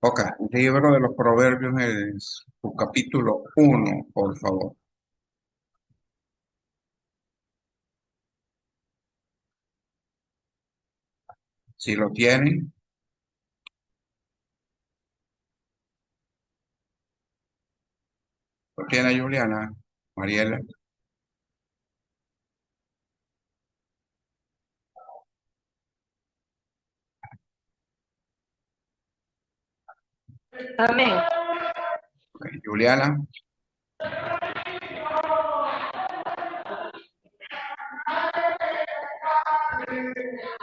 Ok, libro de los Proverbios, su capítulo 1, por favor. Si lo tienen, lo tiene Juliana, Mariela. Amén. Ok, Juliana,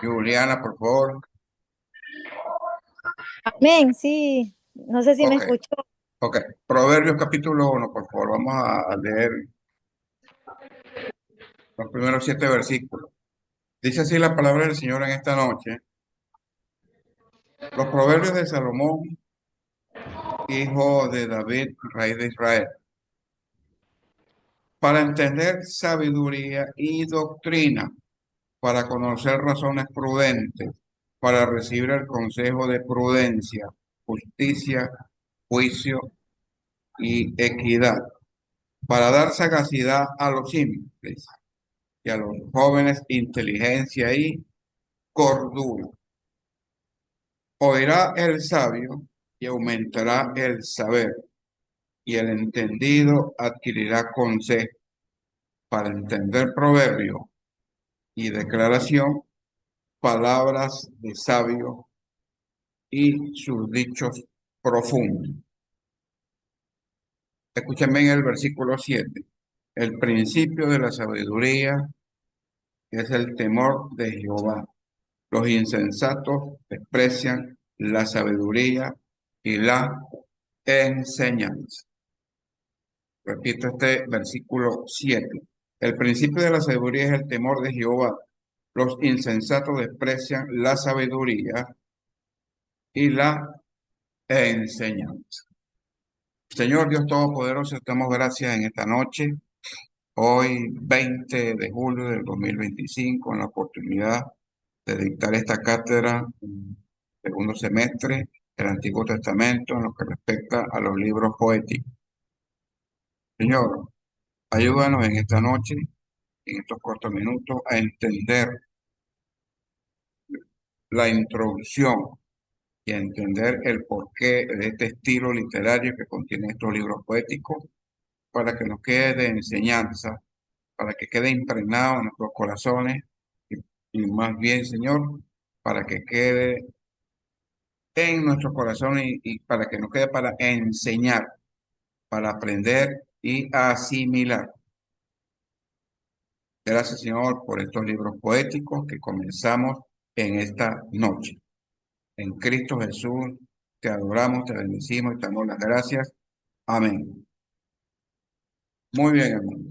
Juliana, por favor. Amén, sí. No sé si me Ok, escuchó. ok. Proverbios capítulo 1, por favor. Vamos a leer los primeros 7 versículos. Dice así la palabra del Señor en esta noche. Los proverbios de Salomón, hijo de David, rey de Israel, para entender sabiduría y doctrina, para conocer razones prudentes, para recibir el consejo de prudencia, justicia, juicio y equidad, para dar sagacidad a los simples y a los jóvenes inteligencia y cordura. Oirá el sabio y aumentará el saber, y el entendido adquirirá consejo para entender proverbio y declaración, palabras de sabio y sus dichos profundos. Escúchame en el versículo 7. El principio de la sabiduría es el temor de Jehová. Los insensatos desprecian la sabiduría y la enseñanza. Repito este versículo 7. El principio de la sabiduría es el temor de Jehová. Los insensatos desprecian la sabiduría y la enseñanza. Señor Dios Todopoderoso, te damos gracias en esta noche, hoy 20 de julio del 2025, en la oportunidad de dictar esta cátedra, segundo semestre del Antiguo Testamento, en lo que respecta a los libros poéticos. Señor, ayúdanos en esta noche, en estos cortos minutos, a entender la introducción y a entender el porqué de este estilo literario que contiene estos libros poéticos, para que nos quede de enseñanza, para que quede impregnado en nuestros corazones y, y más bien, Señor, para que quede en nuestros corazones y para que nos quede para enseñar, para aprender y asimilar. Gracias, Señor, por estos libros poéticos que comenzamos en esta noche. En Cristo Jesús te adoramos, te bendecimos y te damos las gracias. Amén. Muy bien, hermano.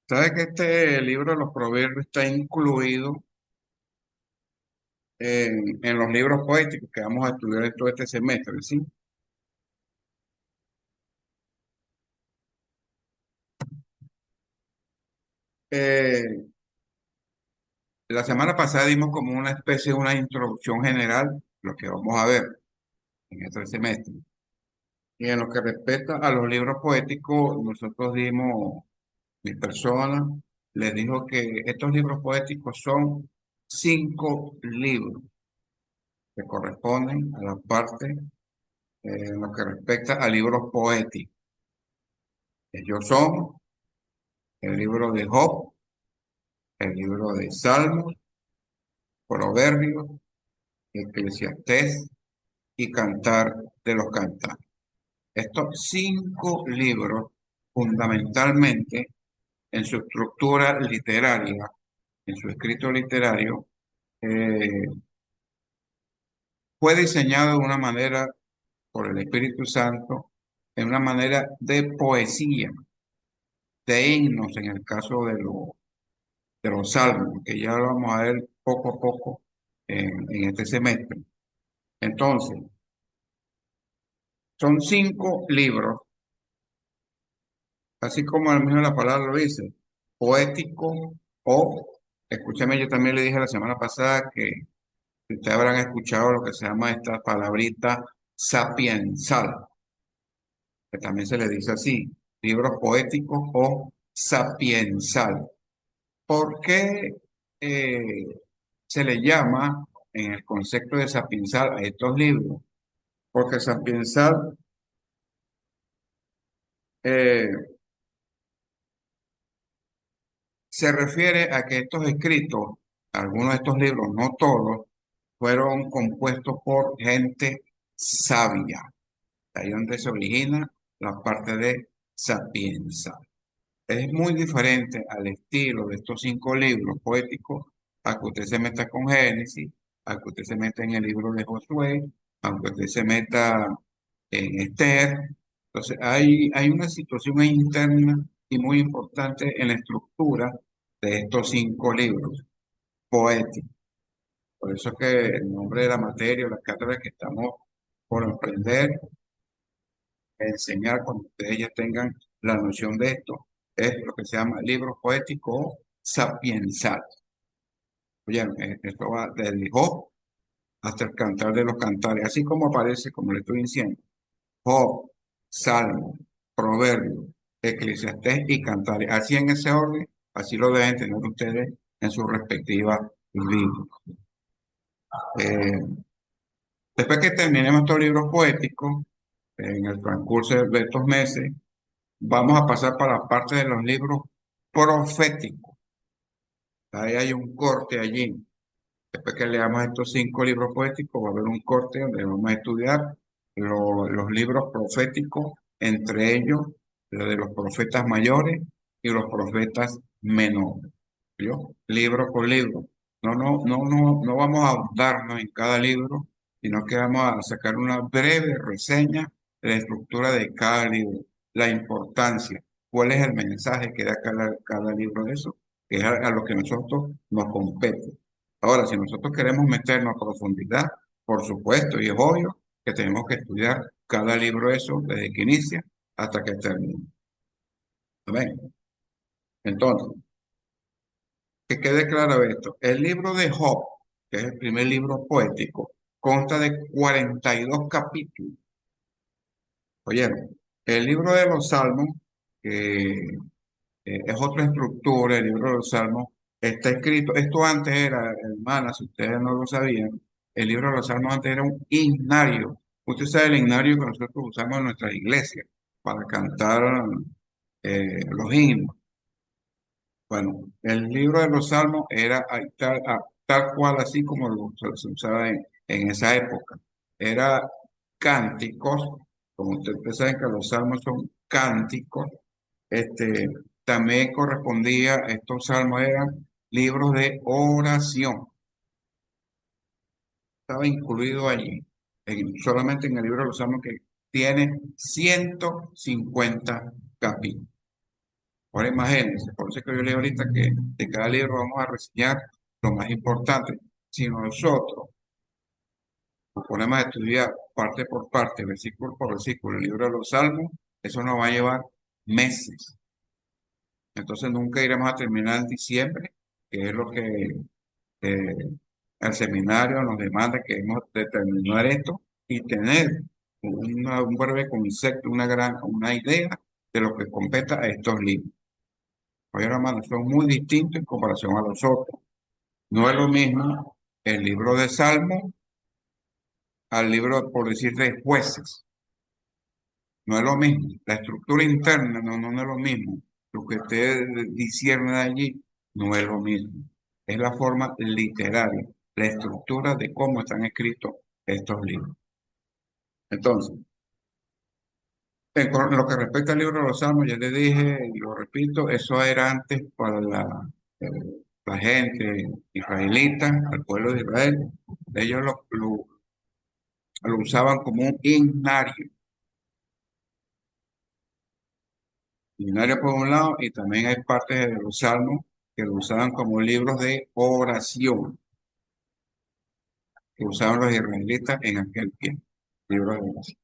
¿Sabes que este libro de los Proverbios está incluido en los libros poéticos que vamos a estudiar en todo este semestre? ¿Sí? Eh, la semana pasada dimos como una especie de una introducción general, lo que vamos a ver en este semestre. Y en lo que respecta a los libros poéticos, nosotros dimos, mi persona les dijo que estos libros poéticos son 5 libros que corresponden a la parte en lo que respecta a libros poéticos. Ellos son el libro de Job, el libro de Salmos, Proverbios, Eclesiastés y Cantar de los Cantares. Estos 5 libros, fundamentalmente, en su estructura literaria, en su escrito literario, eh, fue diseñado de una manera por el Espíritu Santo, en una manera de poesía, de himnos, en el caso de los salmos, que ya lo vamos a ver poco a poco en este semestre. Entonces, son 5 libros, así como al menos la palabra lo dice, poético o Escúchame, yo también le dije la semana pasada que ustedes habrán escuchado lo que se llama esta palabrita sapiensal, que también se le dice así, libros poéticos o sapiensal. ¿Por qué eh, se le llama en el concepto de sapiensal a estos libros? Porque sapiensal eh, se refiere a que estos escritos, algunos de estos libros, no todos, fueron compuestos por gente sabia. Ahí donde se origina la parte de sapienza. Es muy diferente al estilo de estos 5 libros poéticos a que usted se meta con Génesis, a que usted se meta en el libro de Josué, a que usted se meta en Esther. Entonces, hay una situación ahí interna y muy importante en la estructura de estos 5 libros poéticos. Por eso es que el nombre de la materia, la cátedra que estamos por aprender, enseñar cuando ustedes ya tengan la noción de esto, es lo que se llama libro poético sapiensal. Oye, esto va desde Job hasta el cantar de los cantares, así como aparece, como le estoy diciendo, Job, Salmo, Proverbio, Eclesiastés y Cantares. Así en ese orden, así lo deben tener ustedes en sus respectivas libros. Eh, Después que terminemos estos libros poéticos, en el transcurso de estos meses, vamos a pasar para la parte de los libros proféticos. Ahí hay un corte allí. Después que leamos estos 5 libros poéticos, va a haber un corte donde vamos a estudiar los libros proféticos, entre ellos los de los profetas mayores y los profetas menores. ¿Vio? Libro por libro. No vamos a ahondarnos en cada libro, sino que vamos a sacar una breve reseña de la estructura de cada libro, la importancia, cuál es el mensaje que da cada libro de eso, que es a lo que nosotros nos compete. Ahora, si nosotros queremos meternos a profundidad, por supuesto, y es obvio que tenemos que estudiar cada libro eso desde que inicia hasta que termine. Amén. Entonces, que quede claro esto. El libro de Job, que es el primer libro poético, consta de 42 capítulos. Oyeron, el libro de los Salmos, que es otra estructura, el libro de los Salmos, está escrito, esto antes era, hermanas, si ustedes no lo sabían, el libro de los Salmos antes era un himnario. Usted sabe el himnario que nosotros usamos en nuestras iglesias para cantar los himnos. Bueno, el libro de los Salmos era tal cual así como se usaba en esa época. Era cánticos, como ustedes saben que los Salmos son cánticos, este, también correspondía, estos salmos eran libros de oración, estaba incluido allí, solamente en el libro de los salmos que tiene 150 capítulos. Ahora imagínense, por eso es que yo leo ahorita que de cada libro vamos a reseñar lo más importante. Si nosotros nos ponemos a estudiar parte por parte, versículo por versículo, el libro de los salmos, eso nos va a llevar meses. Entonces nunca iremos a terminar en diciembre, que es lo que eh, el seminario nos demanda, que hemos de terminar esto y tener un breve concepto, una idea de lo que compete a estos libros. Oye, hermanos, son muy distintos en comparación a los otros. No es lo mismo el libro de Salmo al libro, por decir, de jueces. No es lo mismo. La estructura interna no es lo mismo. Lo que ustedes disciernen allí no es lo mismo. Es la forma literaria, la estructura de cómo están escritos estos libros. Entonces, en lo que respecta al libro de los Salmos, ya les dije y lo repito, eso era antes para eh, la gente israelita, el pueblo de Israel. Ellos lo usaban como un himnario. Himnario por un lado, y también hay partes de los salmos que lo usaban como libros de oración, que usaban los israelitas en aquel tiempo. Libros de oración.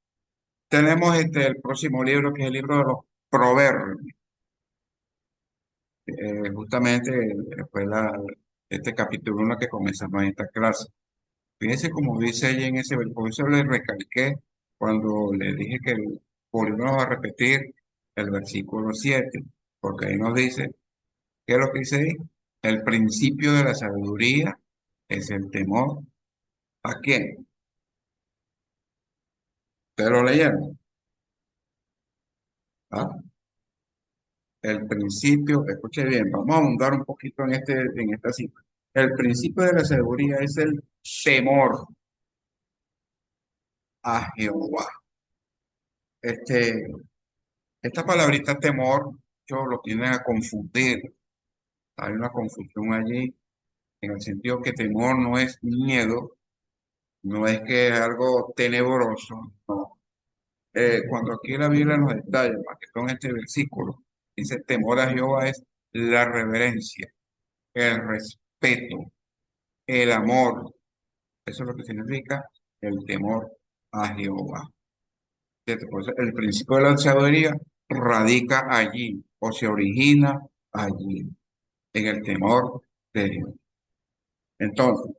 Tenemos el próximo libro, que es el libro de los Proverbios. Justamente fue este capítulo 1 que comenzamos en esta clase. Fíjense como dice ahí en ese versículo, por eso le recalqué cuando le dije que volvemos a repetir el versículo 7 porque ahí nos dice, ¿qué es lo que dice ahí? El principio de la sabiduría es el temor. ¿A quién? ¿Ustedes lo leyeron? ¿Ah? El principio, escuche bien, vamos a ahondar un poquito en esta cita. El principio de la sabiduría es el temor a Jehová. Este, esta palabrita temor, yo lo tienen a confundir. Hay una confusión allí, en el sentido que temor no es miedo, no es que es algo tenebroso, no. Cuando aquí la Biblia nos detalla, más que todo en este versículo, dice temor a Jehová es la reverencia, el respeto, el amor. Eso es lo que significa el temor a Jehová. ¿Cierto? Por eso el principio de la sabiduría radica allí o se origina allí, en el temor de Dios. Entonces,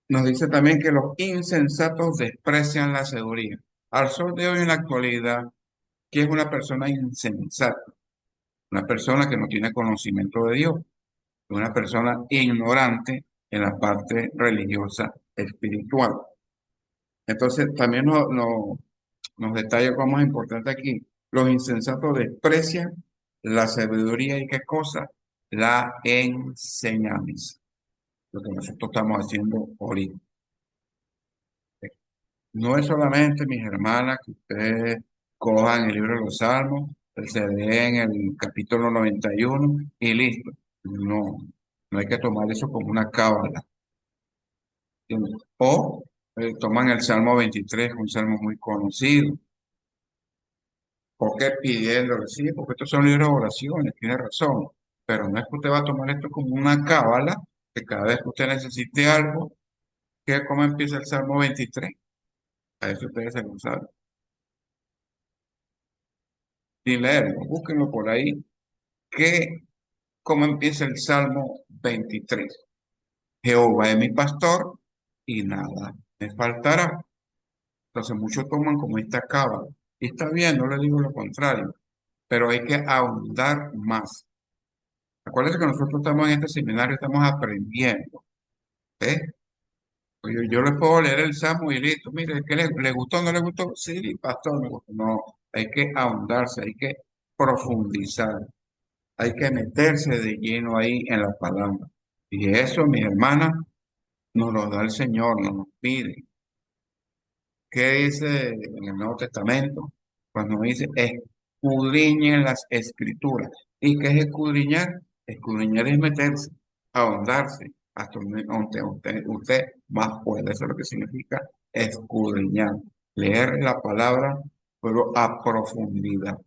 nos dice también que los insensatos desprecian la sabiduría. Al sol de hoy en la actualidad, ¿qué es una persona insensata? Una persona que no tiene conocimiento de Dios, una persona ignorante en la parte religiosa espiritual. Entonces, también nos detalla cómo es importante aquí. Los insensatos desprecian la sabiduría y qué cosa, la enseñanza. Lo que nosotros estamos haciendo ahorita. No es solamente, mis hermanas, que ustedes cojan el libro de los Salmos, se leen el capítulo 91 y listo. No, no hay que tomar eso como una cábala. ¿Entiendes? O toman el Salmo 23, un salmo muy conocido. ¿Por qué pidiéndole? Sí, porque estos son libros de oraciones, tiene razón. Pero no es que usted va a tomar esto como una cábala, que cada vez que usted necesite algo, que cómo empieza el Salmo 23. A eso ustedes se lo saben. Sin leerlo, búsquenlo por ahí, que cómo empieza el Salmo 23. Jehová es mi pastor y nada me faltará. Entonces muchos toman como esta cábala. Y está bien, no le digo lo contrario, pero hay que ahondar más. Acuérdense que nosotros estamos en este seminario, estamos aprendiendo. ¿Eh? Yo les puedo leer el Salmo y listo. Mire, ¿qué le gustó o no le gustó? Sí, pastor, me gustó. No, hay que ahondarse, hay que profundizar, hay que meterse de lleno ahí en la palabra. Y eso, mis hermanas, nos lo da el Señor, nos lo pide. ¿Qué dice en el Nuevo Testamento? Cuando dice, escudriñen las escrituras. ¿Y qué es escudriñar? Escudriñar es meterse, ahondarse, hasta donde usted más puede. Eso es lo que significa escudriñar. Leer la palabra, pero a profundidad.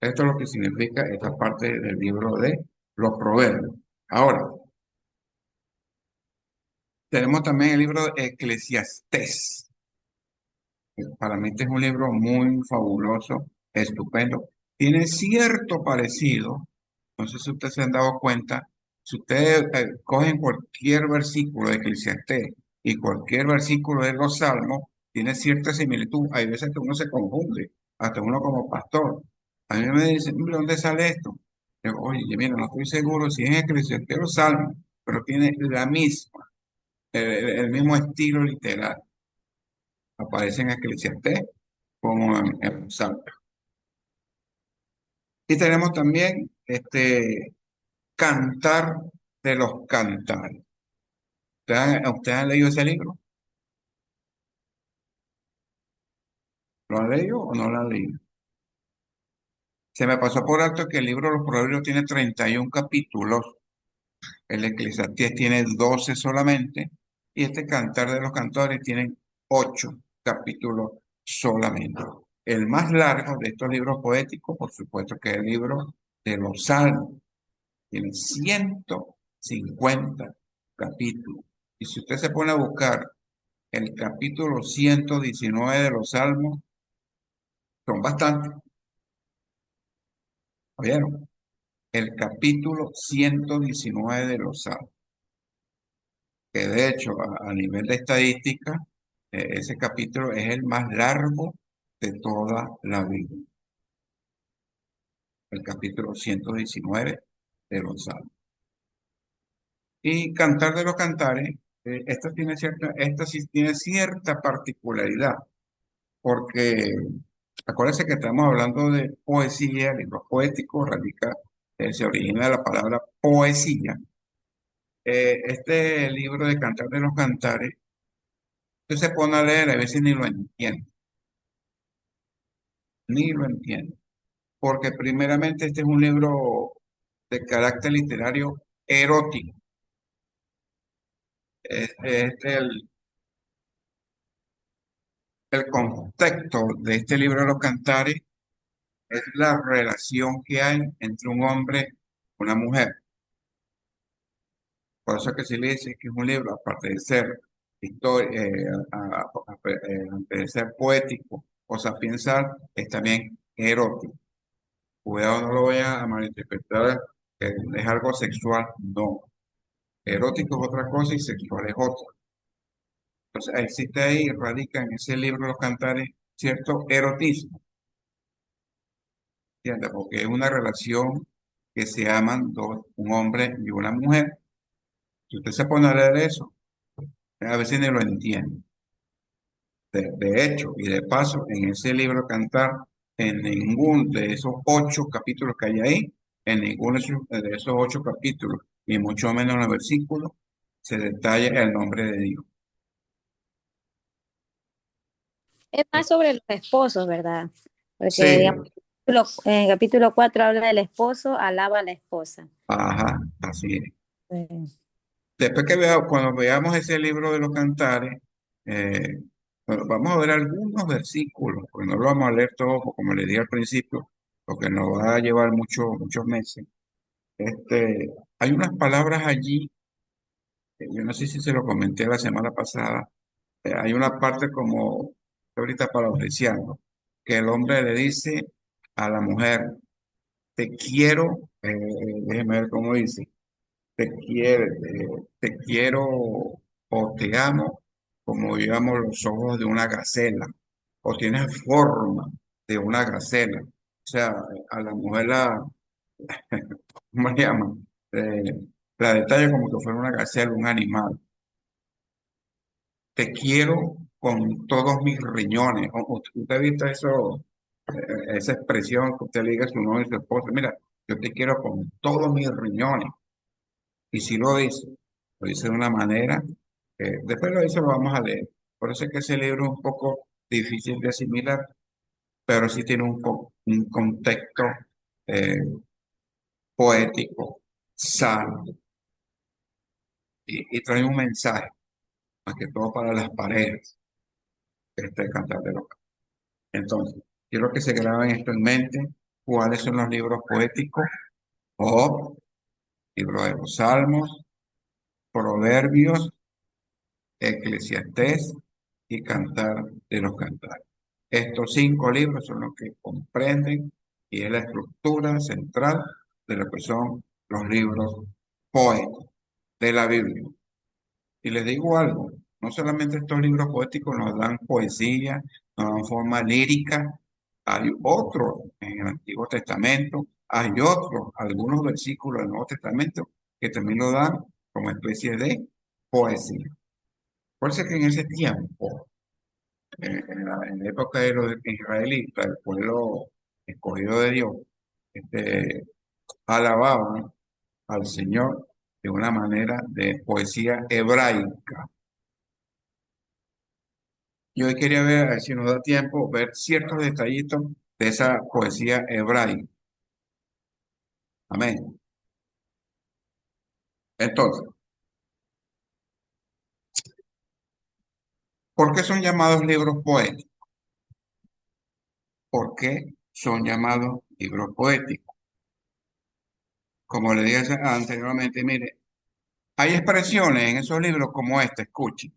Esto es lo que significa esta parte del libro de los Proverbios. Ahora, tenemos también el libro de Eclesiastés. Para mí este es un libro muy fabuloso, estupendo. Tiene cierto parecido, no sé si ustedes se han dado cuenta, si ustedes cogen cualquier versículo de Eclesiastés y cualquier versículo de los Salmos, tiene cierta similitud. Hay veces que uno se confunde, hasta uno como pastor. A mí me dicen, "Hombre, ¿dónde sale esto?" Digo, oye, mira, no estoy seguro si es Eclesiastés o Salmos, pero tiene la misma, el mismo estilo literal. Aparece en Eclesiastés como en los Salmos. Y tenemos también Cantar de los Cantares. ¿Ustedes han leído ese libro? ¿Lo han leído o no lo han leído? Se me pasó por alto que el libro de los Proverbios tiene 31 capítulos, el Eclesiastés tiene 12 solamente, y este Cantar de los Cantores tiene 8 capítulos solamente. El más largo de estos libros poéticos, por supuesto, que es el libro de los Salmos. Tiene 150 capítulos. Y si usted se pone a buscar el capítulo 119 de los Salmos, son bastantes. ¿Oyeron? el capítulo 119 de los Salmos, que de hecho a nivel de estadística, ese capítulo es el más largo de toda la Biblia, el capítulo 119 de los Salmos. Y Cantar de los Cantares, esta sí tiene cierta particularidad, porque acuérdense que estamos hablando de poesía, libros poéticos, se origina de la palabra poesía. Este libro de Cantar de los Cantares, usted se pone a leer, a veces ni lo entiende, porque primeramente este es un libro de carácter literario erótico. El contexto de este libro de los Cantares es la relación que hay entre un hombre y una mujer. Por eso es que se le dice que es un libro, aparte de ser aparte de ser poético o sapiensal, es también erótico. Cuidado, no lo vayan a malinterpretar, que es algo sexual, no. Erótico es otra cosa y sexual es otra. Entonces, existe ahí, radica en ese libro de los Cantares, cierto erotismo, ¿entiendes? Porque es una relación que se aman dos, un hombre y una mujer. Si usted se pone a leer eso, a veces no lo entiende. De hecho, y de paso, en ese libro Cantar, en ninguno de esos 8 capítulos que hay ahí, en ninguno de esos 8 capítulos, y mucho menos en los versículos, se detalla el nombre de Dios. Es más sobre los esposos, ¿verdad? Porque, Sí, digamos, en el capítulo 4 habla del esposo, alaba a la esposa. ajá, así es. Sí. Después cuando veamos ese libro de los Cantares, eh, bueno, vamos a ver algunos versículos, porque no lo vamos a leer todo, como le dije al principio, porque nos va a llevar muchos meses. Hay unas palabras allí, yo no sé si se lo comenté la semana pasada, hay una parte como ahorita parafraseando, que el hombre le dice a la mujer, te quiero, déjeme ver cómo dice, te quiero o te amo como digamos los ojos de una gacela, o tienes forma de una gacela. O sea, a la mujer ¿cómo le llaman? La detalla como que fuera una gacela, un animal. Te quiero con todos mis riñones. ¿Usted ha visto eso, esa expresión que usted le diga a su novio y su esposa? Mira, yo te quiero con todos mis riñones. Y si lo dice de una manera, después lo dice, lo vamos a leer. Por eso es que ese libro es un poco difícil de asimilar, pero sí tiene un contexto eh, poético, sano, y trae un mensaje, más que todo para las parejas, Cantar de los Cantos. Entonces, quiero que se graben esto en mente, cuáles son los libros poéticos, o libro de los Salmos, Proverbios, Eclesiastés y Cantar de los Cantares. Estos 5 libros son los que comprenden y es la estructura central de lo que son los libros poéticos de la Biblia. Y les digo algo, no solamente estos libros poéticos nos dan poesía, nos dan forma lírica, hay otros en el Antiguo Testamento, hay otros, algunos versículos del Nuevo Testamento que también lo dan como especie de poesía. Por eso es que en ese tiempo, en la época de los israelitas, el pueblo escogido de Dios, este, alababan al Señor de una manera de poesía hebraica. Y hoy quería ver, a ver si nos da tiempo, ver ciertos detallitos de esa poesía hebraica. Amén. Entonces, ¿por qué son llamados libros poéticos? ¿Por qué son llamados libros poéticos? Como le dije anteriormente, mire, hay expresiones en esos libros como este, escuchen.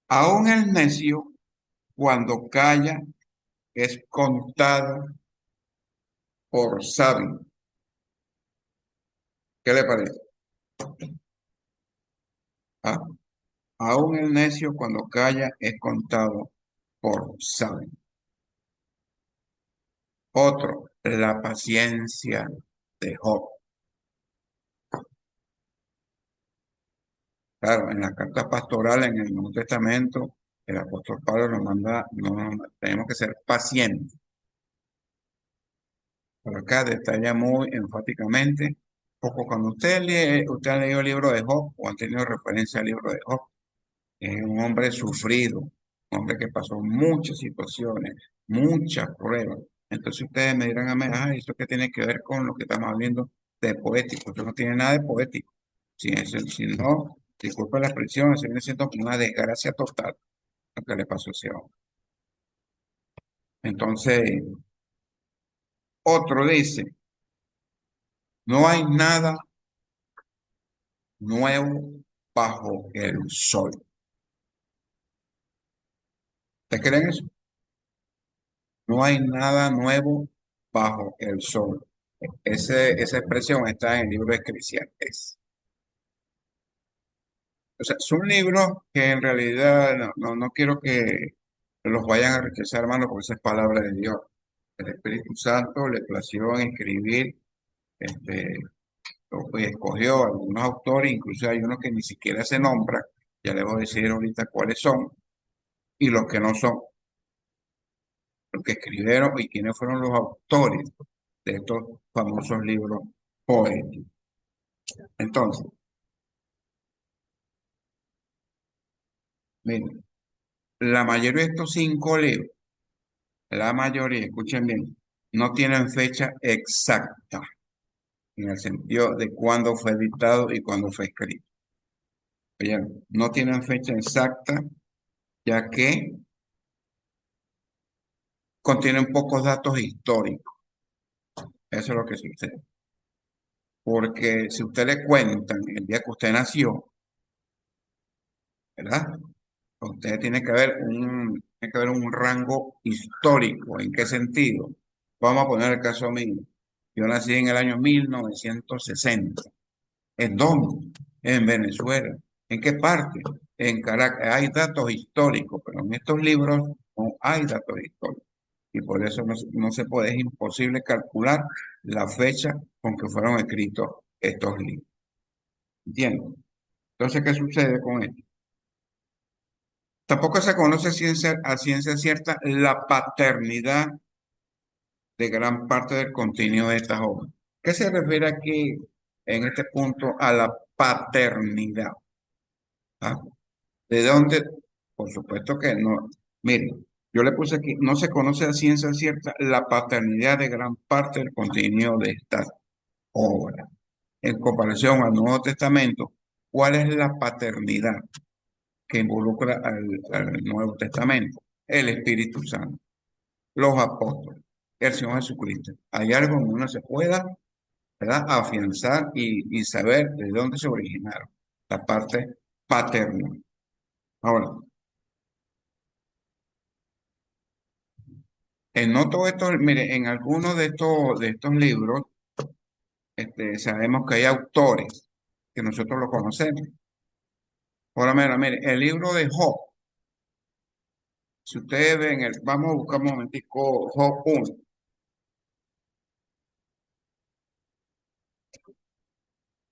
Aún el necio, cuando calla, es contado por sabio. ¿Qué le parece? ¿Ah? Aún el necio cuando calla es contado por sabio. Otro, la paciencia de Job. Claro, en la carta pastoral en el Nuevo Testamento, el apóstol Pablo nos manda, tenemos que ser pacientes. Por acá detalla muy enfáticamente, poco cuando usted ha leído el libro de Job o han tenido referencia al libro de Job, es un hombre sufrido, un hombre que pasó muchas situaciones, muchas pruebas. Entonces ustedes me dirán a mí, ¿esto qué tiene que ver con lo que estamos hablando de poético? Esto no tiene nada de poético. Si no, disculpa la expresión, se viene siendo una desgracia total lo que le pasó a ese hombre. Entonces, otro dice, no hay nada nuevo bajo el sol. ¿Te creen eso? No hay nada nuevo bajo el sol. Esa expresión está en el libro de Eclesiastés. O sea, son libros que en realidad no quiero que los vayan a rechazar, hermano, porque esa es palabra de Dios. El Espíritu Santo le plació en escribir, este, y escogió algunos autores, incluso hay unos que ni siquiera se nombran, ya les voy a decir ahorita cuáles son, y los que no son, los que escribieron y quiénes fueron los autores de estos famosos libros poéticos. Entonces, miren, la mayoría de estos 5 libros, la mayoría, escuchen bien, no tienen fecha exacta en el sentido de cuándo fue editado y cuándo fue escrito. Oigan, no tienen fecha exacta, ya que contienen pocos datos históricos. Eso es lo que sucede. Porque si usted le cuentan el día que usted nació, ¿verdad? Usted tiene que haber un rango histórico. ¿En qué sentido? Vamos a poner el caso mío. Yo nací en el año 1960. ¿En dónde? En Venezuela. ¿En qué parte? En Caracas. Hay datos históricos, pero en estos libros no hay datos históricos. Y por eso no se puede, es imposible calcular la fecha con que fueron escritos estos libros. ¿Entienden? Entonces, ¿qué sucede con esto? Tampoco se conoce a ciencia cierta la paternidad de gran parte del contenido de estas obras. ¿Qué se refiere aquí en este punto a la paternidad? ¿Ah? ¿De dónde? Por supuesto que no. Miren, yo le puse aquí, no se conoce a ciencia cierta la paternidad de gran parte del contenido de estas obras. En comparación al Nuevo Testamento, ¿cuál es la paternidad que involucra al Nuevo Testamento? El Espíritu Santo, los apóstoles, el Señor Jesucristo. Hay algo en uno se pueda, ¿verdad?, afianzar y saber de dónde se originaron, la parte paterna. Ahora, en no todo esto, mire, en algunos de estos libros, sabemos que hay autores que nosotros lo conocemos. Ahora, mire, el libro de Job, si ustedes ven, vamos a buscar un momentico Job 1.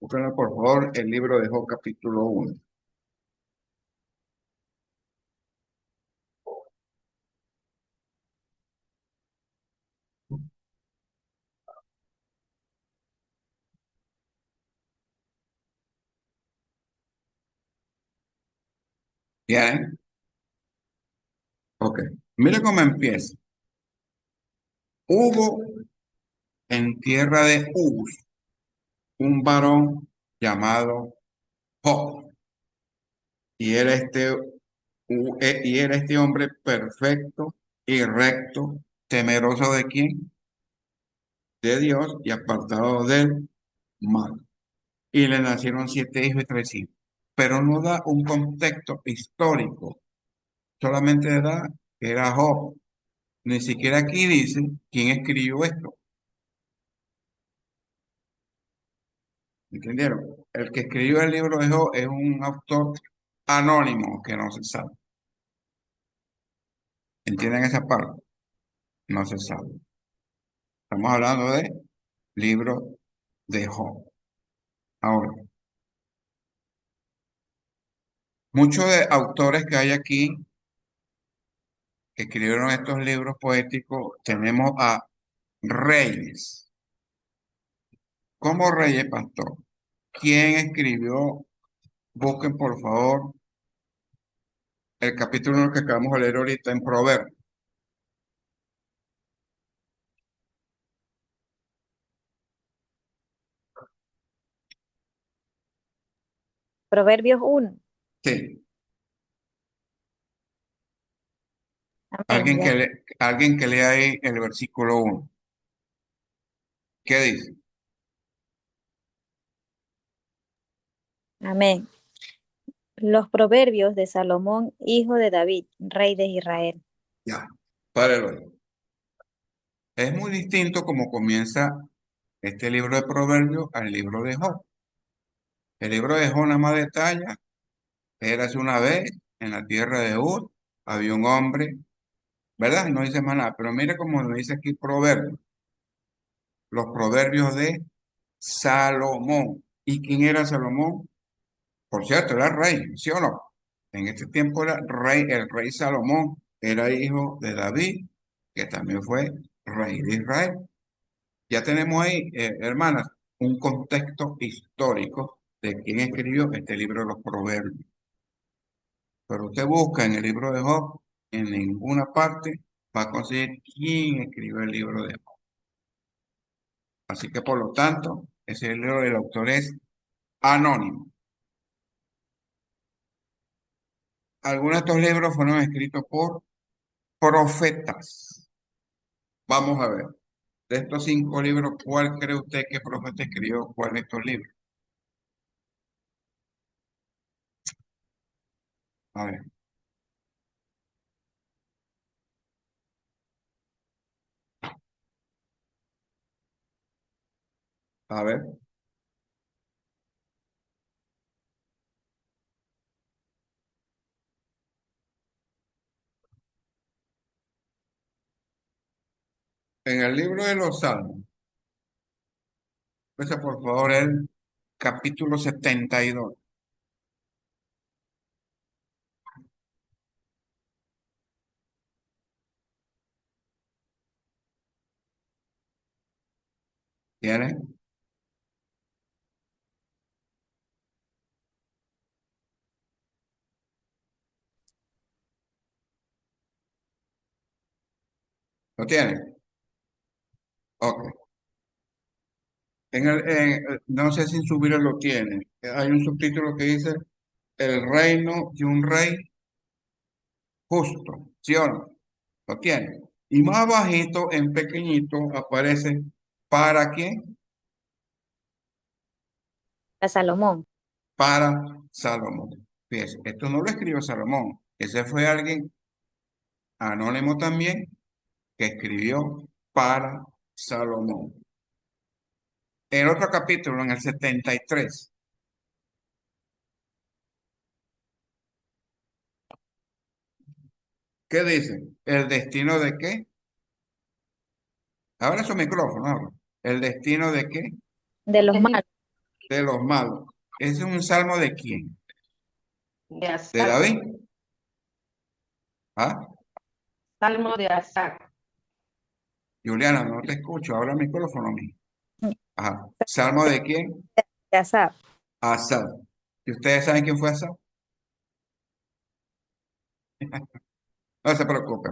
Búsquenlo, por favor, el libro de Job capítulo 1. ¿Bien? Ok. Mire cómo empieza. Hubo en tierra de Uz un varón llamado Job, y era este hombre perfecto y recto, temeroso de quién, de Dios, y apartado del mal. Y le nacieron 7 hijos y 3 hijos. Pero no da un contexto histórico, solamente da que era Job. Ni siquiera aquí dice quién escribió esto. ¿Entendieron? El que escribió el libro de Job es un autor anónimo que no se sabe. ¿Entienden esa parte? No se sabe. Estamos hablando de libro de Job. Ahora, muchos de autores que hay aquí que escribieron estos libros poéticos, tenemos a reyes. ¿Cómo reyes, pastor? ¿Quién escribió? Busquen por favor el capítulo que acabamos de leer ahorita en Proverbios. Proverbios 1. Sí, Amén. Ya. alguien que lea ahí el versículo 1. ¿Qué dice? Amén. Los proverbios de Salomón, hijo de David, rey de Israel. Ya, párelo ahí. Es muy distinto como comienza este libro de Proverbios al libro de Job. El libro de Job nada más detalla, érase una vez en la tierra de Uz, había un hombre, ¿verdad? Y no dice más nada, pero mire cómo lo dice aquí Proverbios, los proverbios de Salomón. ¿Y quién era Salomón? Por cierto, era rey, ¿sí o no? En este tiempo era rey, el rey Salomón era hijo de David, que también fue rey de Israel. Ya tenemos ahí, hermanas, un contexto histórico de quién escribió este libro de los proverbios. Pero usted busca en el libro de Job, en ninguna parte va a conseguir quién escribió el libro de Job. Así que por lo tanto, ese libro del autor es anónimo. Algunos de estos libros fueron escritos por profetas. Vamos a ver, de estos 5 libros, ¿cuál cree usted que profeta escribió cuál de estos libros? A ver, a ver. En el libro de los Salmos, empieza por favor el capítulo 72. ¿Tiene? ¿Lo tiene? Ok. No sé si en su Biblia lo tiene. Hay un subtítulo que dice El reino de un rey justo. ¿Sí o no? Lo tiene. Y más bajito, en pequeñito, aparece ¿para quién? A Salomón. Para Salomón. Fíjese, esto no lo escribió Salomón. Ese fue alguien anónimo también que escribió para Salomón. En otro capítulo, en el 73, ¿qué dice? ¿El destino de qué? Ahora su micrófono, habla. ¿El destino de qué? De los malos. De los malos. ¿Es un salmo de quién? De ¿De Asaf, David? ¿Ah? Salmo de Asaf. Juliana, no te escucho. Habla el micrófono mío. Ajá. ¿Salmo de quién? De Asaf. Asaf. ¿Y ustedes saben quién fue Asaf? No se preocupen.